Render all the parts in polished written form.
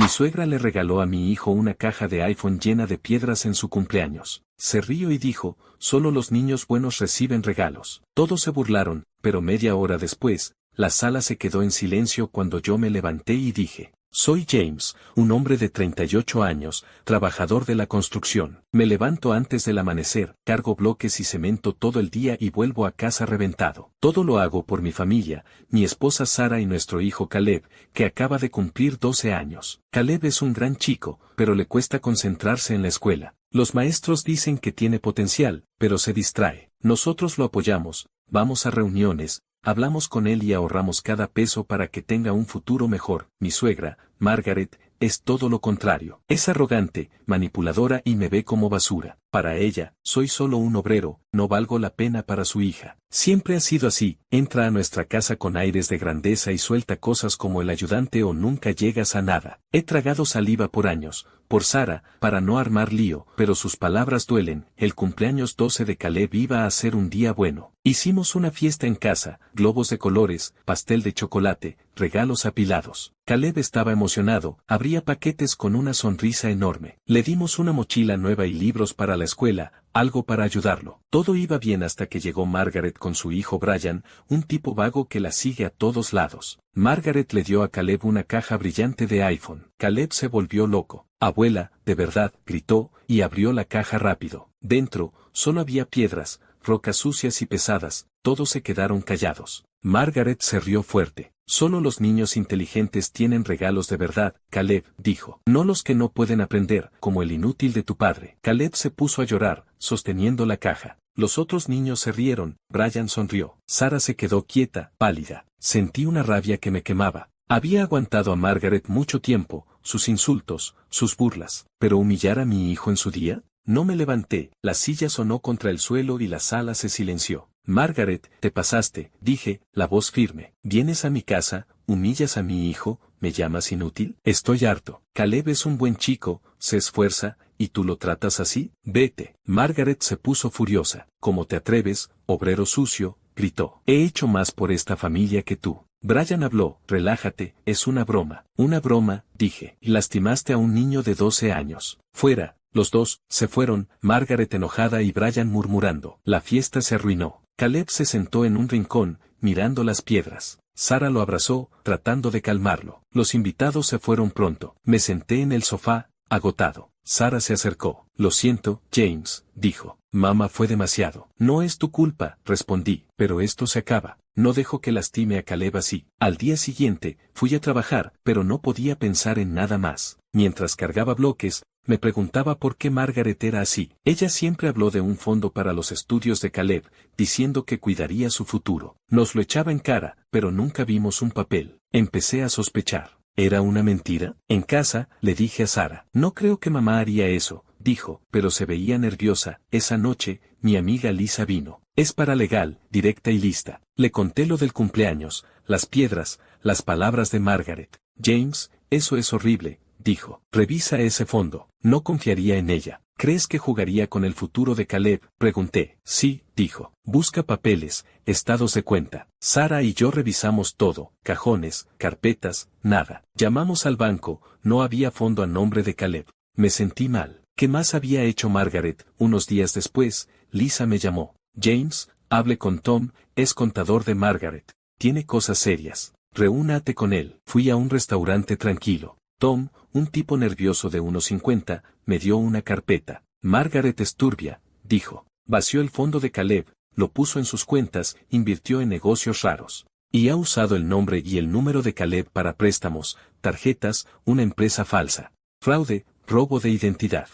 Mi suegra le regaló a mi hijo una caja de iPhone llena de piedras en su cumpleaños. Se rió y dijo, solo los niños buenos reciben regalos. Todos se burlaron, pero media hora después, la sala se quedó en silencio cuando yo me levanté y dije, soy James, un hombre de 38 años, trabajador de la construcción. Me levanto antes del amanecer, cargo bloques y cemento todo el día y vuelvo a casa reventado. Todo lo hago por mi familia, mi esposa Sara y nuestro hijo Caleb, que acaba de cumplir 12 años. Caleb es un gran chico, pero le cuesta concentrarse en la escuela. Los maestros dicen que tiene potencial, pero se distrae. Nosotros lo apoyamos, vamos a reuniones, hablamos con él y ahorramos cada peso para que tenga un futuro mejor. Mi suegra, Margaret, es todo lo contrario. Es arrogante, manipuladora y me ve como basura. Para ella, soy solo un obrero, no valgo la pena para su hija. Siempre ha sido así, entra a nuestra casa con aires de grandeza y suelta cosas como el ayudante o nunca llegas a nada. He tragado saliva por años, por Sara, para no armar lío, pero sus palabras duelen. El cumpleaños 12 de Caleb iba a ser un día bueno. Hicimos una fiesta en casa, globos de colores, pastel de chocolate, regalos apilados. Caleb estaba emocionado, abría paquetes con una sonrisa enorme. Le dimos una mochila nueva y libros para la escuela, algo para ayudarlo. Todo iba bien hasta que llegó Margaret con su hijo Brian, un tipo vago que la sigue a todos lados. Margaret le dio a Caleb una caja brillante de iPhone. Caleb se volvió loco. Abuela, de verdad, gritó, y abrió la caja rápido. Dentro, solo había piedras, rocas sucias y pesadas, todos se quedaron callados. Margaret se rió fuerte. Solo los niños inteligentes tienen regalos de verdad, Caleb, dijo. No los que no pueden aprender, como el inútil de tu padre. Caleb se puso a llorar, sosteniendo la caja. Los otros niños se rieron, Brian sonrió. Sara se quedó quieta, pálida. Sentí una rabia que me quemaba. Había aguantado a Margaret mucho tiempo, sus insultos, sus burlas. ¿Pero humillar a mi hijo en su día? No me levanté, la silla sonó contra el suelo y la sala se silenció. Margaret, te pasaste, dije, la voz firme. Vienes a mi casa, humillas a mi hijo, me llamas inútil. Estoy harto. Caleb es un buen chico, se esfuerza, ¿y tú lo tratas así? Vete. Margaret se puso furiosa. ¿Cómo te atreves, obrero sucio? Gritó. He hecho más por esta familia que tú. Brian habló, relájate, es una broma. Una broma, dije. Lastimaste a un niño de 12 años. Fuera. Los dos se fueron, Margaret enojada y Brian murmurando. La fiesta se arruinó. Caleb se sentó en un rincón, mirando las piedras. Sara lo abrazó, tratando de calmarlo. Los invitados se fueron pronto. Me senté en el sofá, agotado. Sara se acercó. Lo siento, James, dijo. Mamá fue demasiado. No es tu culpa, respondí, pero esto se acaba. No dejo que lastime a Caleb así. Al día siguiente, fui a trabajar, pero no podía pensar en nada más. Mientras cargaba bloques, me preguntaba por qué Margaret era así. Ella siempre habló de un fondo para los estudios de Caleb, diciendo que cuidaría su futuro. Nos lo echaba en cara, pero nunca vimos un papel. Empecé a sospechar. ¿Era una mentira? En casa, le dije a Sara. No creo que mamá haría eso, dijo, pero se veía nerviosa. Esa noche, mi amiga Lisa vino. Es paralegal, directa y lista. Le conté lo del cumpleaños, las piedras, las palabras de Margaret. James, eso es horrible, dijo. Revisa ese fondo. No confiaría en ella. ¿Crees que jugaría con el futuro de Caleb? Pregunté. Sí, dijo. Busca papeles, estados de cuenta. Sara y yo revisamos todo, cajones, carpetas, nada. Llamamos al banco, no había fondo a nombre de Caleb. Me sentí mal. ¿Qué más había hecho Margaret? Unos días después, Lisa me llamó. James, hable con Tom, es contador de Margaret. Tiene cosas serias. Reúnate con él. Fui a un restaurante tranquilo. Tom, un tipo nervioso de 1,50, me dio una carpeta. Margaret es turbia, dijo. Vació el fondo de Caleb, lo puso en sus cuentas, invirtió en negocios raros. Y ha usado el nombre y el número de Caleb para préstamos, tarjetas, una empresa falsa. Fraude, robo de identidad.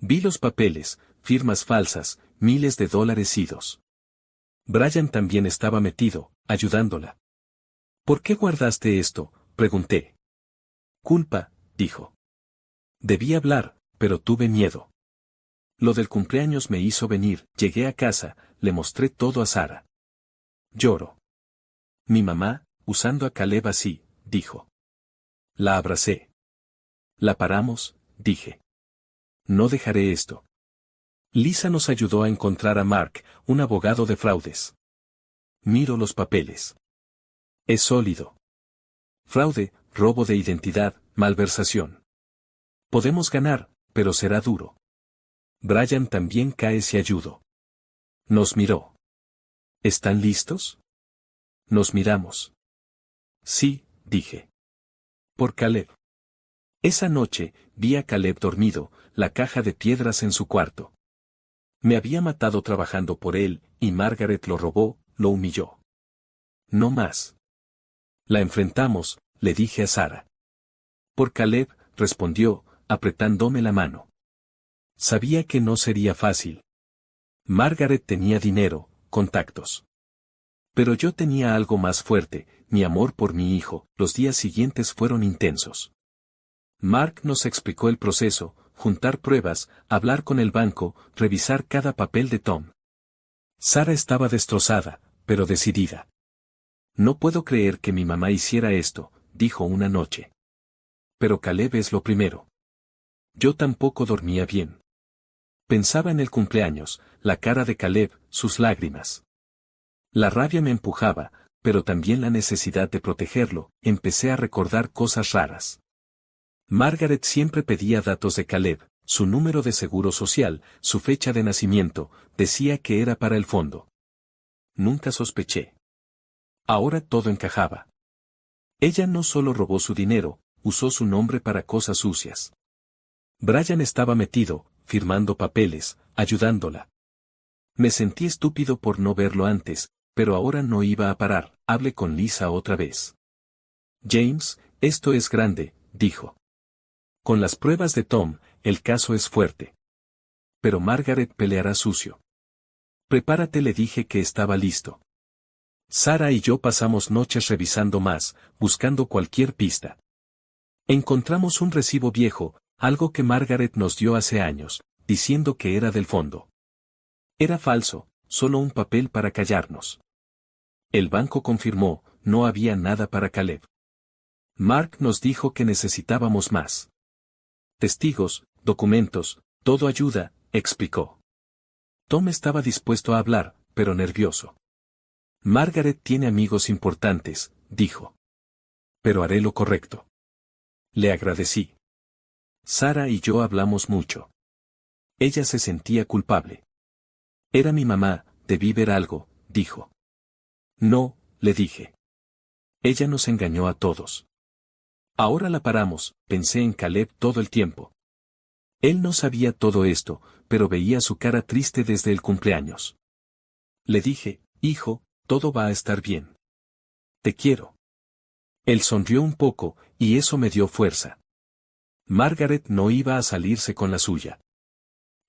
Vi los papeles, firmas falsas, miles de dólares idos. Brian también estaba metido, ayudándola. ¿Por qué guardaste esto? Pregunté. Culpa, dijo. Debí hablar, pero tuve miedo. Lo del cumpleaños me hizo venir, llegué a casa, le mostré todo a Sara. Lloro. Mi mamá, usando a Caleb así, dijo. La abracé. La paramos, dije. No dejaré esto. Lisa nos ayudó a encontrar a Mark, un abogado de fraudes. Miro los papeles. Es sólido. Fraude, robo de identidad, Malversación. Podemos ganar, pero será duro. Brian también cae si ayudo. Nos miró. ¿Están listos? Nos miramos. Sí, dije. Por Caleb. Esa noche, vi a Caleb dormido, la caja de piedras en su cuarto. Me había matado trabajando por él, y Margaret lo robó, lo humilló. No más. La enfrentamos, le dije a Sara. Por Caleb, respondió, apretándome la mano. Sabía que no sería fácil. Margaret tenía dinero, contactos. Pero yo tenía algo más fuerte, mi amor por mi hijo. Los días siguientes fueron intensos. Mark nos explicó el proceso, juntar pruebas, hablar con el banco, revisar cada papel de Tom. Sara estaba destrozada, pero decidida. No puedo creer que mi mamá hiciera esto, dijo una noche. Pero Caleb es lo primero. Yo tampoco dormía bien. Pensaba en el cumpleaños, la cara de Caleb, sus lágrimas. La rabia me empujaba, pero también la necesidad de protegerlo. Empecé a recordar cosas raras. Margaret siempre pedía datos de Caleb, su número de seguro social, su fecha de nacimiento, decía que era para el fondo. Nunca sospeché. Ahora todo encajaba. Ella no solo robó su dinero, usó su nombre para cosas sucias. Brian estaba metido, firmando papeles, ayudándola. Me sentí estúpido por no verlo antes, pero ahora no iba a parar. Hablé con Lisa otra vez. James, esto es grande, dijo. Con las pruebas de Tom, el caso es fuerte. Pero Margaret peleará sucio. Prepárate, le dije que estaba listo. Sara y yo pasamos noches revisando más, buscando cualquier pista. Encontramos un recibo viejo, algo que Margaret nos dio hace años, diciendo que era del fondo. Era falso, solo un papel para callarnos. El banco confirmó, no había nada para Caleb. Mark nos dijo que necesitábamos más. Testigos, documentos, todo ayuda, explicó. Tom estaba dispuesto a hablar, pero nervioso. Margaret tiene amigos importantes, dijo. Pero haré lo correcto. Le agradecí. Sara y yo hablamos mucho. Ella se sentía culpable. Era mi mamá, debí ver algo, dijo. No, le dije. Ella nos engañó a todos. Ahora la paramos, pensé en Caleb todo el tiempo. Él no sabía todo esto, pero veía su cara triste desde el cumpleaños. Le dije, hijo, todo va a estar bien. Te quiero. Él sonrió un poco, y eso me dio fuerza. Margaret no iba a salirse con la suya.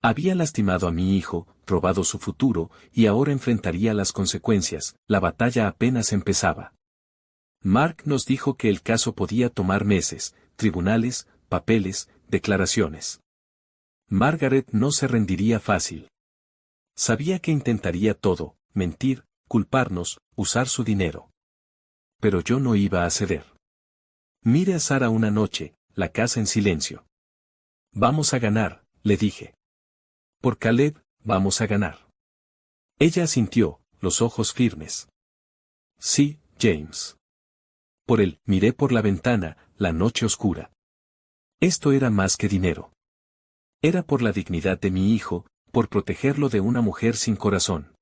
Había lastimado a mi hijo, robado su futuro, y ahora enfrentaría las consecuencias. La batalla apenas empezaba. Mark nos dijo que el caso podía tomar meses, tribunales, papeles, declaraciones. Margaret no se rendiría fácil. Sabía que intentaría todo, mentir, culparnos, usar su dinero. Pero yo no iba a ceder. Miré a Sara una noche, la casa en silencio. Vamos a ganar, le dije. Por Caleb, vamos a ganar. Ella asintió, los ojos firmes. Sí, James. Por él, miré por la ventana, la noche oscura. Esto era más que dinero. Era por la dignidad de mi hijo, por protegerlo de una mujer sin corazón.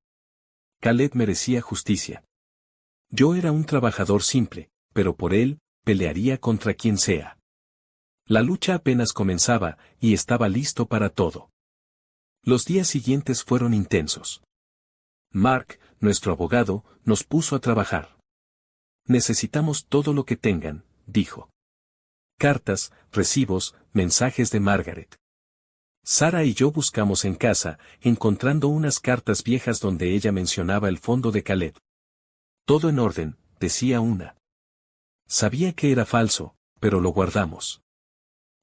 Caleb merecía justicia. Yo era un trabajador simple, pero por él, pelearía contra quien sea. La lucha apenas comenzaba, y estaba listo para todo. Los días siguientes fueron intensos. Mark, nuestro abogado, nos puso a trabajar. Necesitamos todo lo que tengan, dijo. Cartas, recibos, mensajes de Margaret. Sara y yo buscamos en casa, encontrando unas cartas viejas donde ella mencionaba el fondo de Caleb. Todo en orden, decía una. Sabía que era falso, pero lo guardamos.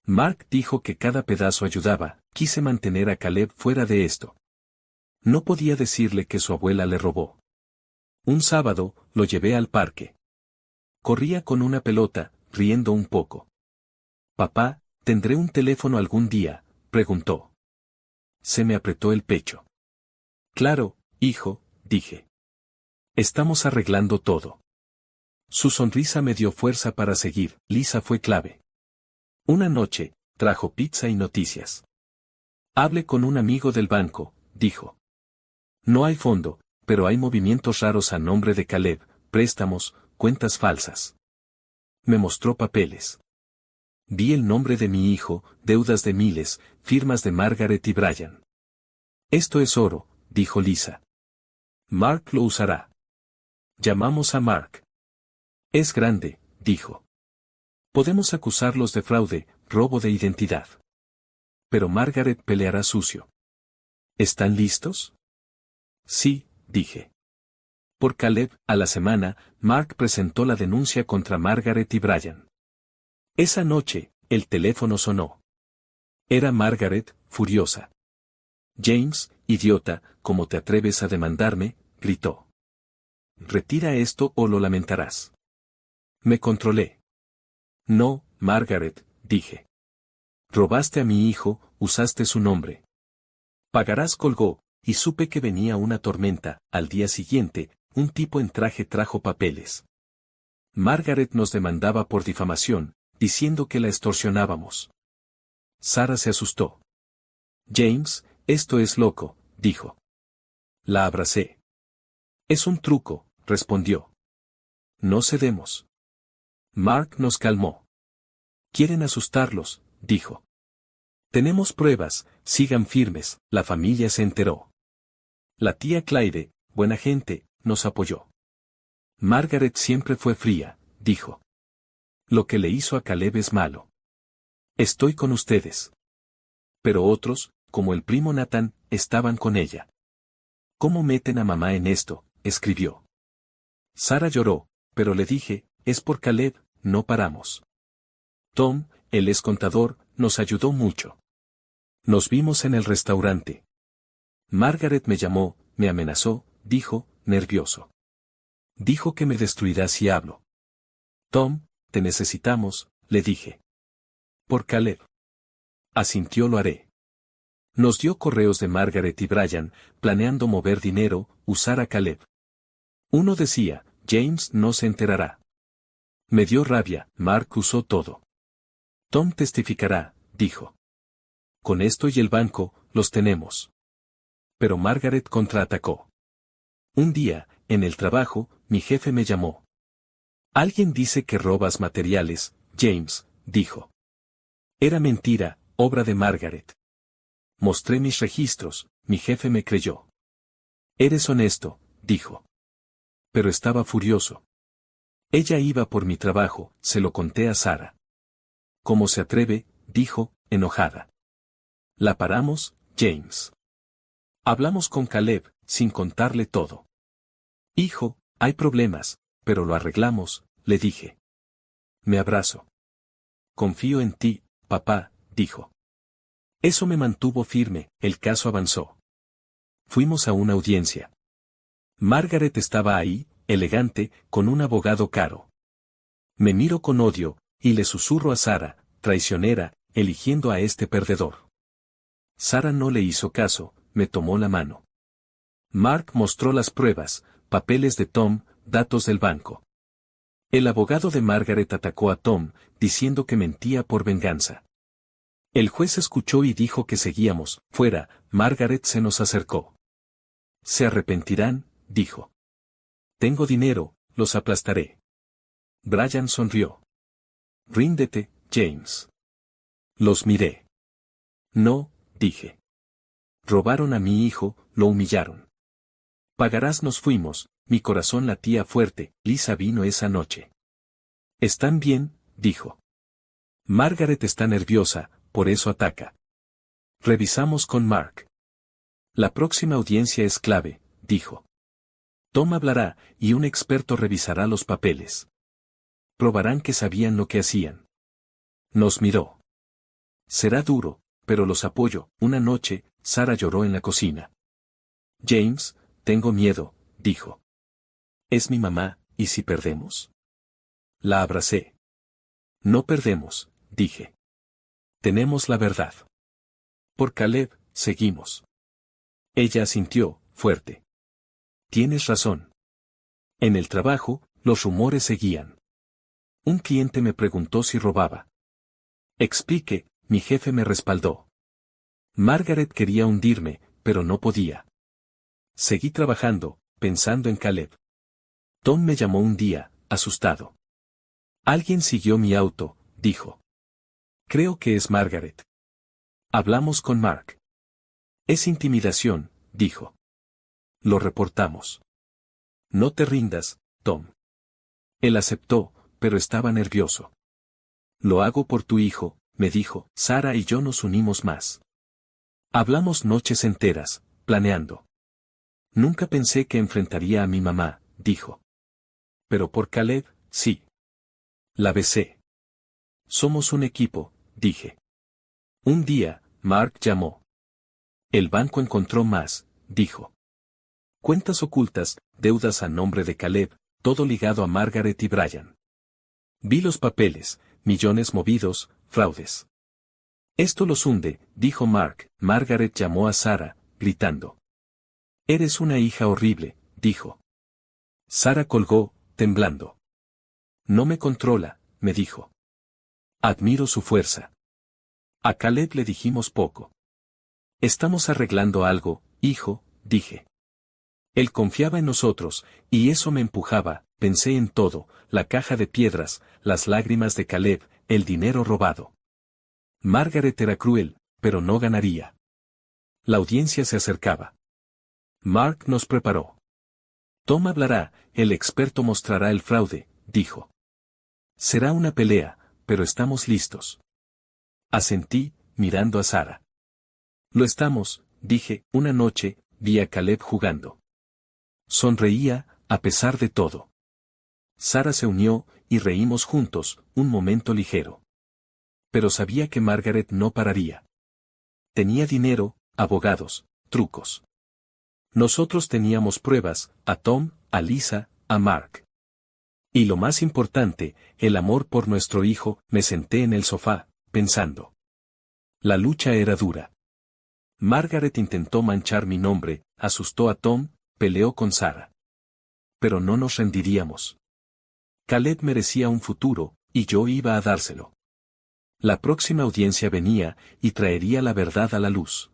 Mark dijo que cada pedazo ayudaba. Quise mantener a Caleb fuera de esto. No podía decirle que su abuela le robó. Un sábado, lo llevé al parque. Corría con una pelota, riendo un poco. Papá, ¿tendré un teléfono algún día?, preguntó. Se me apretó el pecho. Claro, hijo, dije. Estamos arreglando todo. Su sonrisa me dio fuerza para seguir. Lisa fue clave. Una noche, trajo pizza y noticias. Hablé con un amigo del banco, dijo. No hay fondo, pero hay movimientos raros a nombre de Caleb, préstamos, cuentas falsas. Me mostró papeles. Vi el nombre de mi hijo, deudas de miles, firmas de Margaret y Brian. Esto es oro, dijo Lisa. Mark lo usará. Llamamos a Mark. Es grande, dijo. Podemos acusarlos de fraude, robo de identidad. Pero Margaret peleará sucio. ¿Están listos? Sí, dije. Por Caleb, a la semana, Mark presentó la denuncia contra Margaret y Brian. Esa noche, el teléfono sonó. Era Margaret, furiosa. James, idiota, ¿cómo te atreves a demandarme?, gritó. Retira esto o lo lamentarás. Me controlé. No, Margaret, dije. Robaste a mi hijo, usaste su nombre. Pagarás, colgó, y supe que venía una tormenta. Al día siguiente, un tipo en traje trajo papeles. Margaret nos demandaba por difamación, diciendo que la extorsionábamos. Sara se asustó. James, esto es loco, dijo. La abracé. Es un truco, respondió. No cedemos. Mark nos calmó. Quieren asustarlos, dijo. Tenemos pruebas, sigan firmes, la familia se enteró. La tía Claire, buena gente, nos apoyó. Margaret siempre fue fría, dijo. Lo que le hizo a Caleb es malo. Estoy con ustedes. Pero otros, como el primo Nathan, estaban con ella. ¿Cómo meten a mamá en esto?, escribió. Sara lloró, pero le dije, es por Caleb, no paramos. Tom, el ex contador, nos ayudó mucho. Nos vimos en el restaurante. Margaret me llamó, me amenazó, dijo, nervioso. Dijo que me destruirá si hablo. Tom, te necesitamos, le dije. Por Caleb. Asintió, lo haré. Nos dio correos de Margaret y Brian, planeando mover dinero, usar a Caleb. Uno decía, James no se enterará. Me dio rabia, Mark usó todo. Tom testificará, dijo. Con esto y el banco, los tenemos. Pero Margaret contraatacó. Un día, en el trabajo, mi jefe me llamó. Alguien dice que robas materiales, James, dijo. Era mentira, obra de Margaret. Mostré mis registros, mi jefe me creyó. Eres honesto, dijo. Pero estaba furioso. Ella iba por mi trabajo, se lo conté a Sara. ¿Cómo se atreve?, dijo, enojada. La paramos, James. Hablamos con Caleb, sin contarle todo. Hijo, hay problemas, pero lo arreglamos, le dije. Me abrazó. Confío en ti, papá, dijo. Eso me mantuvo firme, el caso avanzó. Fuimos a una audiencia. Margaret estaba ahí, elegante, con un abogado caro. Me miro con odio, y le susurro a Sara, traicionera, eligiendo a este perdedor. Sara no le hizo caso, me tomó la mano. Mark mostró las pruebas, papeles de Tom, datos del banco. El abogado de Margaret atacó a Tom, diciendo que mentía por venganza. El juez escuchó y dijo que seguíamos, fuera. Margaret se nos acercó. Se arrepentirán, dijo. Tengo dinero, los aplastaré. Brian sonrió. Ríndete, James. Los miré. No, dije. Robaron a mi hijo, lo humillaron. Pagarás, nos fuimos, mi corazón latía fuerte, Lisa vino esa noche. ¿Están bien?, dijo. Margaret está nerviosa, por eso ataca. Revisamos con Mark. La próxima audiencia es clave, dijo. Tom hablará, y un experto revisará los papeles. Probarán que sabían lo que hacían. Nos miró. Será duro, pero los apoyo. Una noche, Sara lloró en la cocina. James, tengo miedo, dijo. Es mi mamá, ¿y si perdemos? La abracé. No perdemos, dije. Tenemos la verdad. Por Caleb, seguimos. Ella asintió, fuerte. Tienes razón. En el trabajo, los rumores seguían. Un cliente me preguntó si robaba. Explique, mi jefe me respaldó. Margaret quería hundirme, pero no podía. Seguí trabajando, pensando en Caleb. Tom me llamó un día, asustado. Alguien siguió mi auto, dijo. Creo que es Margaret. Hablamos con Mark. Es intimidación, dijo. Lo reportamos. No te rindas, Tom. Él aceptó, pero estaba nervioso. Lo hago por tu hijo, me dijo. Sara y yo nos unimos más. Hablamos noches enteras, planeando. Nunca pensé que enfrentaría a mi mamá, dijo. Pero por Caleb, sí. La besé. Somos un equipo, dije. Un día, Mark llamó. El banco encontró más, dijo. Cuentas ocultas, deudas a nombre de Caleb, todo ligado a Margaret y Brian. Vi los papeles, millones movidos, fraudes. Esto los hunde, dijo Mark. Margaret llamó a Sara, gritando. Eres una hija horrible, dijo. Sara colgó, temblando. No me controla, me dijo. Admiro su fuerza. A Caleb le dijimos poco. Estamos arreglando algo, hijo, dije. Él confiaba en nosotros, y eso me empujaba. Pensé en todo, la caja de piedras, las lágrimas de Caleb, el dinero robado. Margaret era cruel, pero no ganaría. La audiencia se acercaba. Mark nos preparó. Tom hablará, el experto mostrará el fraude, dijo. Será una pelea, pero estamos listos. Asentí, mirando a Sara. Lo estamos, dije. Una noche, vi a Caleb jugando. Sonreía, a pesar de todo. Sara se unió, y reímos juntos, un momento ligero. Pero sabía que Margaret no pararía. Tenía dinero, abogados, trucos. Nosotros teníamos pruebas, a Tom, a Lisa, a Mark. Y lo más importante, el amor por nuestro hijo. Me senté en el sofá, pensando. La lucha era dura. Margaret intentó manchar mi nombre, asustó a Tom, peleó con Sara. Pero no nos rendiríamos. Caleb merecía un futuro, y yo iba a dárselo. La próxima audiencia venía, y traería la verdad a la luz.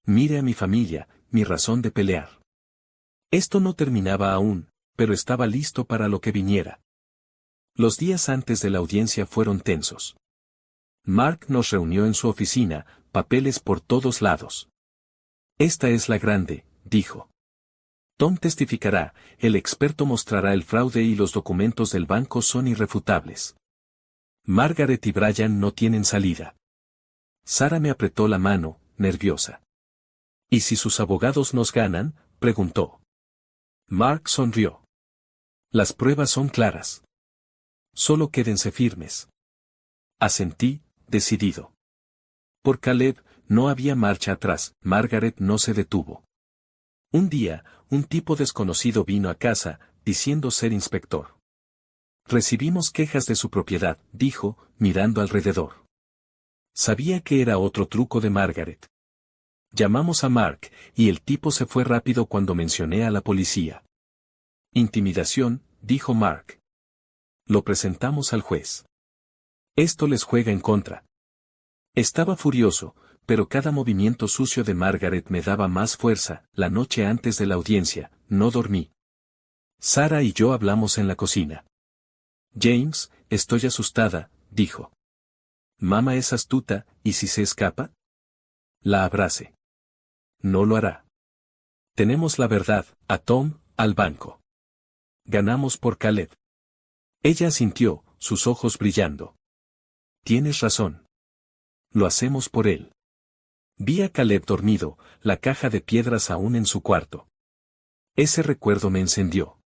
Mire a mi familia, mi razón de pelear. Esto no terminaba aún, pero estaba listo para lo que viniera. Los días antes de la audiencia fueron tensos. Mark nos reunió en su oficina, papeles por todos lados. Esta es la grande, dijo. Tom testificará, el experto mostrará el fraude y los documentos del banco son irrefutables. Margaret y Brian no tienen salida. Sara me apretó la mano, nerviosa. ¿Y si sus abogados nos ganan?, preguntó. Mark sonrió. Las pruebas son claras. Solo quédense firmes. Asentí, decidido. Por Caleb, no había marcha atrás. Margaret no se detuvo. Un día, un tipo desconocido vino a casa, diciendo ser inspector. Recibimos quejas de su propiedad, dijo, mirando alrededor. Sabía que era otro truco de Margaret. Llamamos a Mark, y el tipo se fue rápido cuando mencioné a la policía. Intimidación, dijo Mark. Lo presentamos al juez. Esto les juega en contra. Estaba furioso, pero cada movimiento sucio de Margaret me daba más fuerza. La noche antes de la audiencia, no dormí. Sara y yo hablamos en la cocina. James, estoy asustada, dijo. Mamá es astuta, ¿y si se escapa? La abrace. No lo hará. Tenemos la verdad, a Tom, al banco. Ganamos por Caleb. Ella asintió, sus ojos brillando. Tienes razón. Lo hacemos por él. Vi a Caleb dormido, la caja de piedras aún en su cuarto. Ese recuerdo me encendió.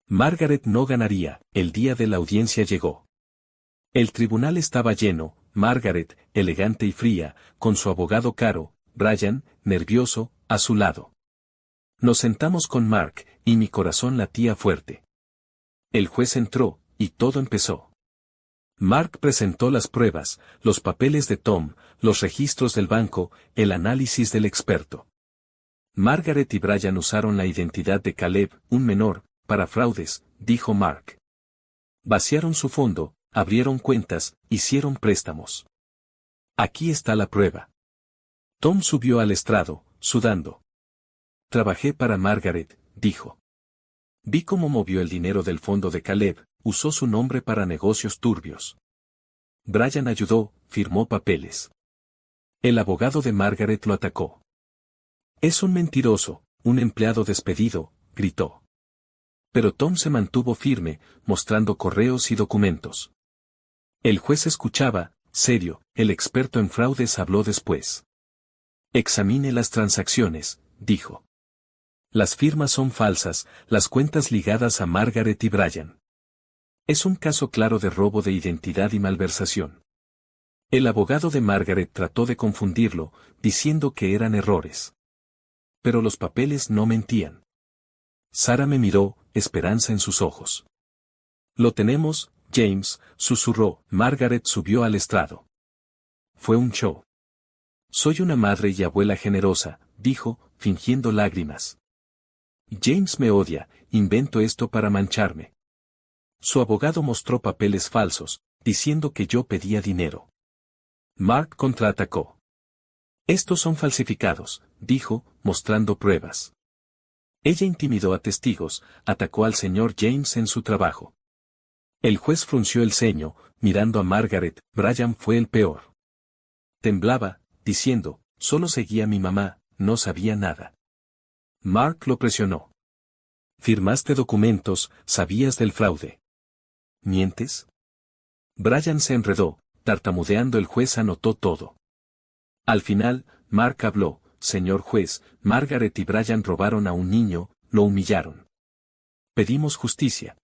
Margaret no ganaría. El día de la audiencia llegó. El tribunal estaba lleno, Margaret, elegante y fría, con su abogado caro, Brian, nervioso, a su lado. Nos sentamos con Mark, y mi corazón latía fuerte. El juez entró, y todo empezó. Mark presentó las pruebas, los papeles de Tom, los registros del banco, el análisis del experto. Margaret y Brian usaron la identidad de Caleb, un menor, para fraudes, dijo Mark. Vaciaron su fondo, abrieron cuentas, hicieron préstamos. Aquí está la prueba. Tom subió al estrado, sudando. Trabajé para Margaret, dijo. Vi cómo movió el dinero del fondo de Caleb, usó su nombre para negocios turbios. Brian ayudó, firmó papeles. El abogado de Margaret lo atacó. Es un mentiroso, un empleado despedido, gritó. Pero Tom se mantuvo firme, mostrando correos y documentos. El juez escuchaba, serio, el experto en fraudes habló después. Examine las transacciones, dijo. Las firmas son falsas, las cuentas ligadas a Margaret y Brian. Es un caso claro de robo de identidad y malversación. El abogado de Margaret trató de confundirlo, diciendo que eran errores. Pero los papeles no mentían. Sara me miró, esperanza en sus ojos. Lo tenemos, James, susurró. Margaret subió al estrado. Fue un show. Soy una madre y abuela generosa, dijo, fingiendo lágrimas. James me odia, invento esto para mancharme. Su abogado mostró papeles falsos, diciendo que yo pedía dinero. Mark contraatacó. Estos son falsificados, dijo, mostrando pruebas. Ella intimidó a testigos, atacó al señor James en su trabajo. El juez frunció el ceño, mirando a Margaret. Brian fue el peor. Temblaba, diciendo, solo seguía a mi mamá, no sabía nada. Mark lo presionó. Firmaste documentos, sabías del fraude. ¿Mientes? Brian se enredó, tartamudeando. El juez anotó todo. Al final, Mark habló, señor juez, Margaret y Brian robaron a un niño, lo humillaron. Pedimos justicia.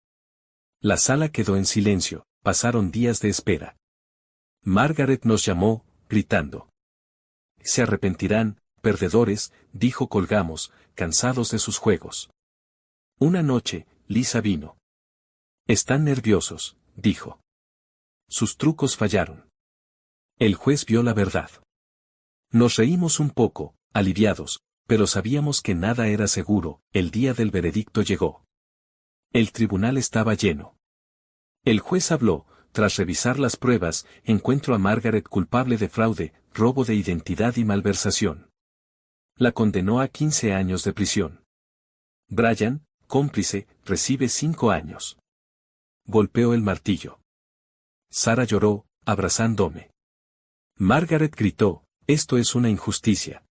La sala quedó en silencio, pasaron días de espera. Margaret nos llamó, gritando. Se arrepentirán, perdedores, dijo. Colgamos, cansados de sus juegos. Una noche, Lisa vino. Están nerviosos, dijo. Sus trucos fallaron. El juez vio la verdad. Nos reímos un poco, aliviados, pero sabíamos que nada era seguro. El día del veredicto llegó. El tribunal estaba lleno. El juez habló, tras revisar las pruebas, encuentro a Margaret culpable de fraude, robo de identidad y malversación. La condenó a 15 años de prisión. Brian, cómplice, recibe 5 años. Golpeó el martillo. Sara lloró, abrazándome. Margaret gritó, esto es una injusticia.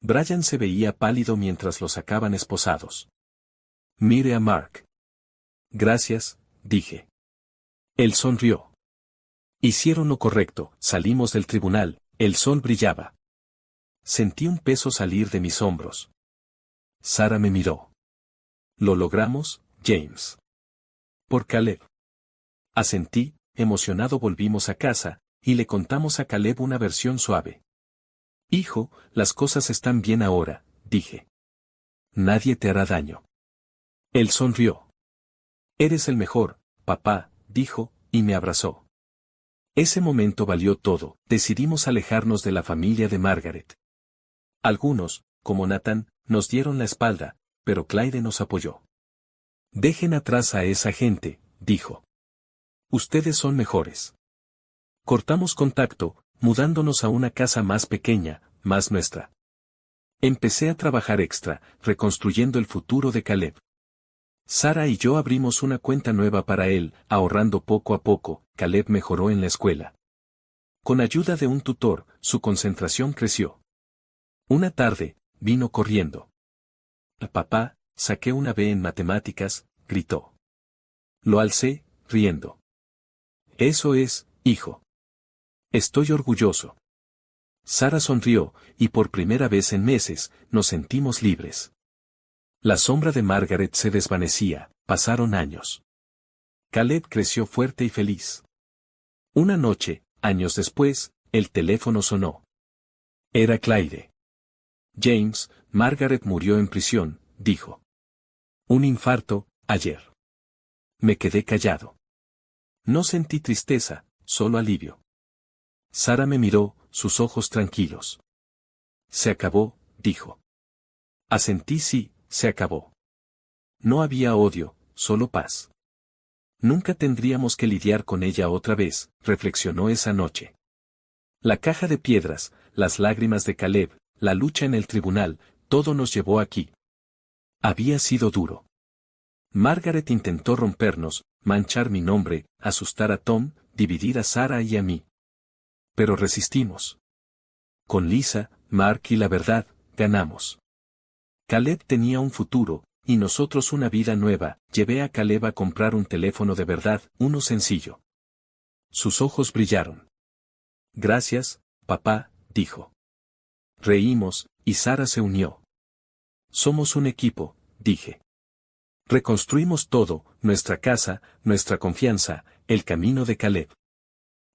Brian se veía pálido mientras lo sacaban esposados. Mire a Mark. Gracias, dije. Él sonrió. Hicieron lo correcto, salimos del tribunal, el sol brillaba. Sentí un peso salir de mis hombros. Sara me miró. Lo logramos, James. Por Caleb. Asentí, emocionado. Volvimos a casa, y le contamos a Caleb una versión suave. Hijo, las cosas están bien ahora, dije. Nadie te hará daño. Él sonrió. Eres el mejor, papá, dijo, y me abrazó. Ese momento valió todo. Decidimos alejarnos de la familia de Margaret. Algunos, como Nathan, nos dieron la espalda, pero Clyde nos apoyó. Dejen atrás a esa gente, dijo. Ustedes son mejores. Cortamos contacto, mudándonos a una casa más pequeña, más nuestra. Empecé a trabajar extra, reconstruyendo el futuro de Caleb. Sara y yo abrimos una cuenta nueva para él, ahorrando poco a poco. Caleb mejoró en la escuela. Con ayuda de un tutor, su concentración creció. Una tarde, vino corriendo. Papá, saqué una B en matemáticas, gritó. Lo alcé, riendo. Eso es, hijo. Estoy orgulloso. Sara sonrió, y por primera vez en meses, nos sentimos libres. La sombra de Margaret se desvanecía, pasaron años. Caleb creció fuerte y feliz. Una noche, años después, el teléfono sonó. Era Clyde. James, Margaret murió en prisión, dijo. Un infarto, ayer. Me quedé callado. No sentí tristeza, solo alivio. Sara me miró, sus ojos tranquilos. Se acabó, dijo. Asentí sí, se acabó. No había odio, solo paz. Nunca tendríamos que lidiar con ella otra vez, reflexionó esa noche. La caja de piedras, las lágrimas de Caleb, la lucha en el tribunal, todo nos llevó aquí. Había sido duro. Margaret intentó rompernos, manchar mi nombre, asustar a Tom, dividir a Sarah y a mí. Pero resistimos. Con Lisa, Mark y la verdad, ganamos. Caleb tenía un futuro, y nosotros una vida nueva. Llevé a Caleb a comprar un teléfono de verdad, uno sencillo. Sus ojos brillaron. Gracias, papá, dijo. Reímos, y Sarah se unió. Somos un equipo, dije. Reconstruimos todo, nuestra casa, nuestra confianza, el camino de Caleb.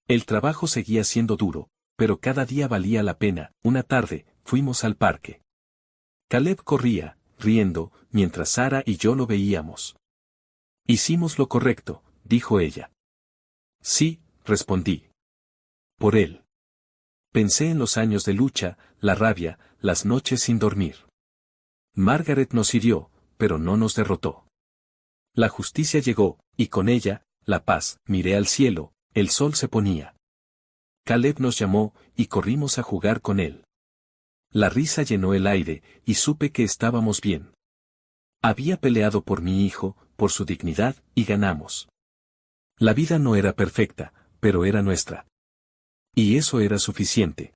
El trabajo seguía siendo duro, pero cada día valía la pena. Una tarde, fuimos al parque. Caleb corría, riendo, mientras Sarah y yo lo veíamos. Hicimos lo correcto, dijo ella. Sí, respondí. Por él. Pensé en los años de lucha, la rabia, las noches sin dormir. Margaret nos hirió, pero no nos derrotó. La justicia llegó, y con ella, la paz. Miré al cielo, el sol se ponía. Caleb nos llamó, y corrimos a jugar con él. La risa llenó el aire, y supe que estábamos bien. Había peleado por mi hijo, por su dignidad, y ganamos. La vida no era perfecta, pero era nuestra. Y eso era suficiente.